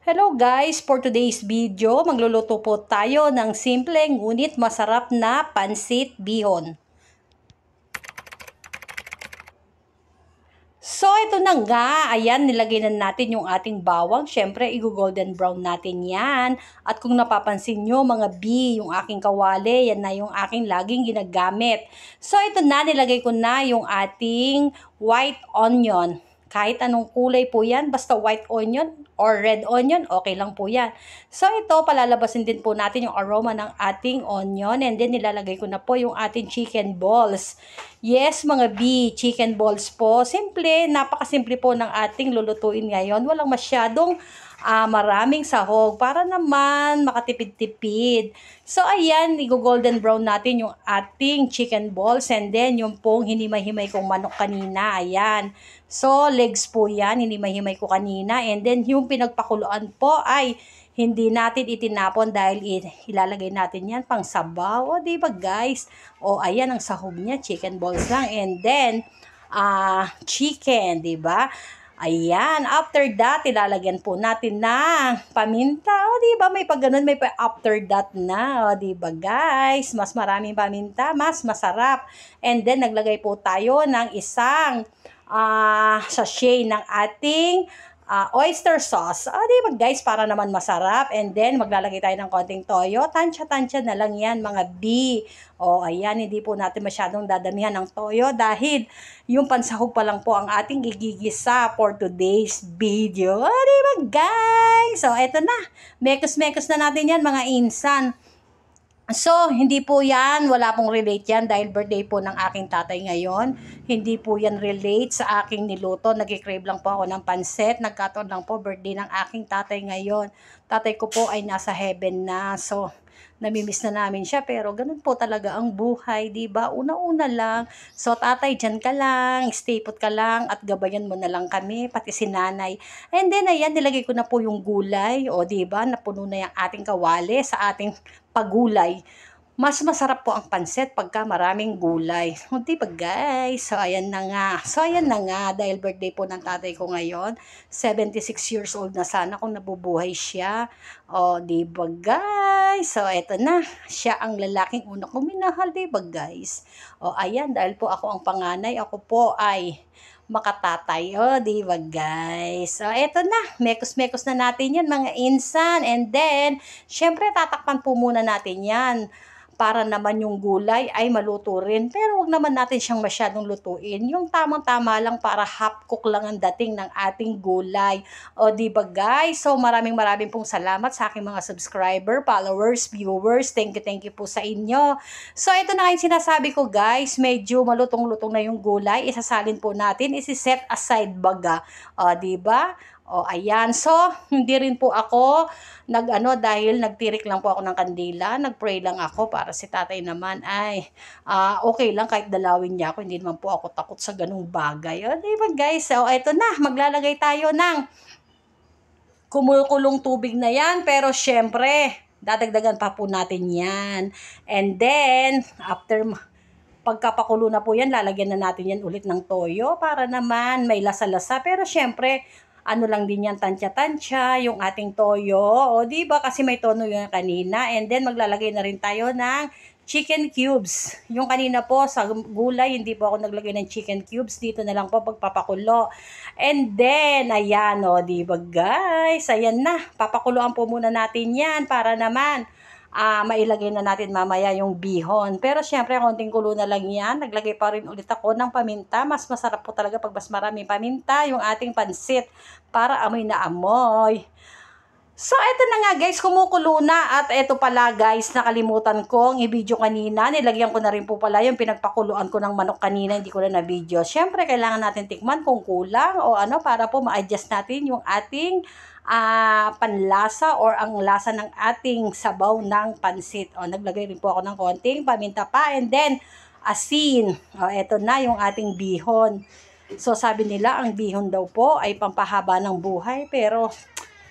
Hello guys! For today's video, magluluto po tayo ng simple ngunit masarap na pansit bihon. So, ito na nga. Ayan, nilagay na natin yung ating bawang. Siyempre, i-golden brown natin yan. At kung napapansin nyo, mga yung aking kawali, yan na yung aking laging ginagamit. So, ito na, nilagay ko na yung ating white onion. Kahit anong kulay po yan, basta white onion or red onion, okay lang po yan. So ito, palalabasin din po natin yung aroma ng ating onion and then nilalagay ko na po yung ating chicken balls. Yes, mga chicken balls po. Simple, napakasimple po ng ating lulutuin ngayon. Walang masyadong maraming sahog para naman makatipid-tipid. So, ayan, i-golden brown natin yung ating chicken balls and then yung pong hinimay-himay kong manok kanina. Ayan. So, legs po yan, hinimay-himay ko kanina. And then, yung pinagpakuluan po ay hindi natin itinapon dahil ilalagay natin yan pang sabaw. O, diba guys? O, ayan ang sahog niya, chicken balls lang. And then, chicken, diba? Ayan, after that, ilalagyan po natin ng paminta. O, diba? May pag ganun, may after that na. O, diba guys? Mas maraming paminta, mas masarap. And then, naglagay po tayo ng isang sachet ng ating oyster sauce. Diba guys, para naman masarap. And then, maglalagay tayo ng konting toyo. Tansya-tansya na lang yan, mga ayan, hindi po natin masyadong dadamihan ng toyo dahil yung pansahog pa lang po ang ating gigigisa for today's video. Diba guys? So, eto na. Mekos-mekos na natin yan, mga insan. So, hindi po yan, wala pong relate yan dahil birthday po ng aking tatay ngayon. Hindi po yan relate sa aking niluto. Nag-crave lang po ako ng pansit. Nagkataon lang po birthday ng aking tatay ngayon. Tatay ko po ay nasa heaven na. So, namimiss na namin siya pero ganun po talaga ang buhay, 'di ba? Una-una lang. So tatay, diyan ka lang, stay put ka lang at gabayan mo na lang kami pati si nanay. And then ayan, nilagay ko na po yung gulay, o 'di ba? Napuno na yung ating kawali sa ating pagulay. Mas masarap po ang pansit pagka maraming gulay. O, diba guys? So, ayan na nga. So, ayan na nga. Dahil birthday po ng tatay ko ngayon. 76 years old na sana kung nabubuhay siya. O, diba guys? So, eto na. Siya ang lalaking una kong minahal, diba guys? O, ayan. Dahil po ako ang panganay, ako po ay makatatay. O, diba guys? So, eto na. Mekos-mekos na natin yan, mga insan. And then, syempre, tatakpan po muna natin yan para naman yung gulay ay maluto rin. Pero wag naman natin siyang masyadong lutuin. Yung tamang-tama lang para half cook lang ang dating ng ating gulay. O, diba guys? So, maraming pong salamat sa aking mga subscriber, followers, viewers. Thank you po sa inyo. So, ito na yung sinasabi ko guys. Medyo malutong-lutong na yung gulay. Isasalin po natin. Isi-set aside baga. O, diba? O, ayan. So, hindi rin po ako dahil nagtirik lang po ako ng kandila. Nagpray lang ako para si tatay naman ay okay lang kahit dalawin niya ako. Hindi naman po ako takot sa ganung bagay. O, diba guys? So, eto na. Maglalagay tayo ng kumukulong tubig na yan. Pero, syempre, dadagdagan pa po natin yan. And then, after pagkapakulo na po yan, lalagyan na natin yan ulit ng toyo para naman may lasa-lasa. Pero, syempre, ano lang din yan, tansya-tansya, yung ating toyo. O, diba? Kasi may tono yung kanina. And then, maglalagay na rin tayo ng chicken cubes. Yung kanina po, sa gulay, hindi po ako naglagay ng chicken cubes. Dito na lang po pagpapakulo. And then, ayan, o, diba guys? Ayan na. Papakuloan po muna natin yan para naman mailagay na natin mamaya yung bihon. Pero syempre, konting kulo na lang yan. Naglagay pa rin ulit ako ng paminta. Mas masarap po talaga pag mas maraming paminta yung ating pansit para amoy na amoy. So, eto na nga guys, kumukulo na. At eto pala guys, nakalimutan kong i-video kanina. Nilagyan ko na rin po pala yung pinagpakuluan ko ng manok kanina. Hindi ko na na-video. Syempre, kailangan natin tikman kung kulang o para po ma-adjust natin yung ating panlasa or ang lasa ng ating sabaw ng pansit. O, naglagay rin po ako ng konting paminta pa and then asin. O, eto na yung ating bihon. So, sabi nila ang bihon daw po ay pampahaba ng buhay pero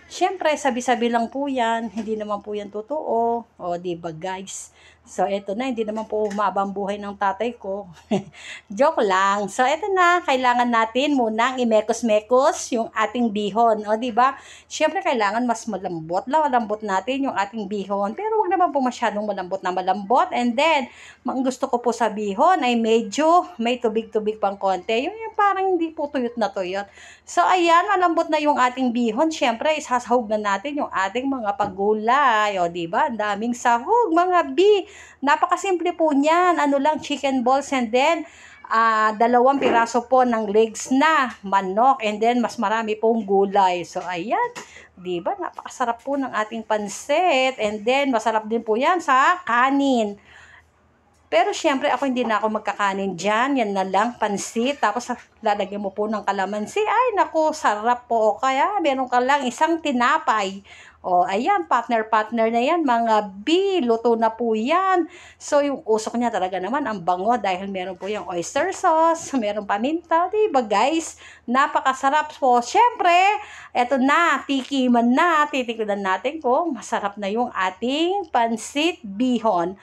syempre, sabi-sabi lang po yan. Hindi naman po yan totoo. O, diba guys? So, eto na, hindi naman po humaba ang buhay ng tatay ko. Joke lang. So, eto na, kailangan natin munang imekos-mekos yung ating bihon. O, di ba? Siyempre, kailangan mas malambot. Malambot natin yung ating bihon. Pero wag naman po masyadong malambot na malambot. And then, ang gusto ko po sa bihon ay medyo may tubig-tubig pang konti. Yung parang hindi po tuyot na tuyot. So, ayan, malambot na yung ating bihon. Siyempre, isasahog na natin yung ating mga pagulay. O, di ba? Ang daming sahog, mga napakasimple po niyan. Ano lang, chicken balls and then 2 piraso po ng legs na manok and then mas marami pong gulay. So, ayan. Diba? Napakasarap po ng ating pansit and then masarap din po yan sa kanin. Pero syempre ako hindi na ako magkakanin dyan. Yan na lang, pansit. Tapos lalagyan mo po ng kalamansi. Ay, naku, sarap po. Kaya meron ka lang isang tinapay. O, ayan, partner-partner na yan, mga B, luto na po yan. So, yung usok niya talaga naman, ang bango dahil meron po yung oyster sauce, meron paminta, diba guys? Napakasarap po. Siyempre, eto na, tikiman na, titikman natin kung masarap na yung ating pansit bihon.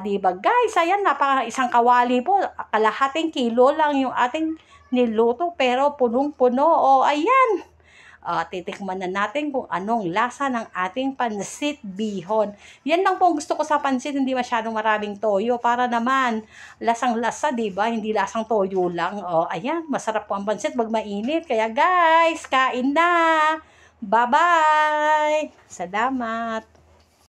Diba guys, ayan, isang kawali po, kalahating kilo lang yung ating niluto, pero punong-puno. O, ayan. Titikman na natin kung anong lasa ng ating pansit bihon. Yan lang po ang gusto ko sa pansit, hindi masyadong maraming toyo para naman lasang-lasa, 'di ba? Hindi lasang toyo lang. Ayan, masarap po ang pansit pag mainit. Kaya guys, kain na. Bye-bye. Salamat.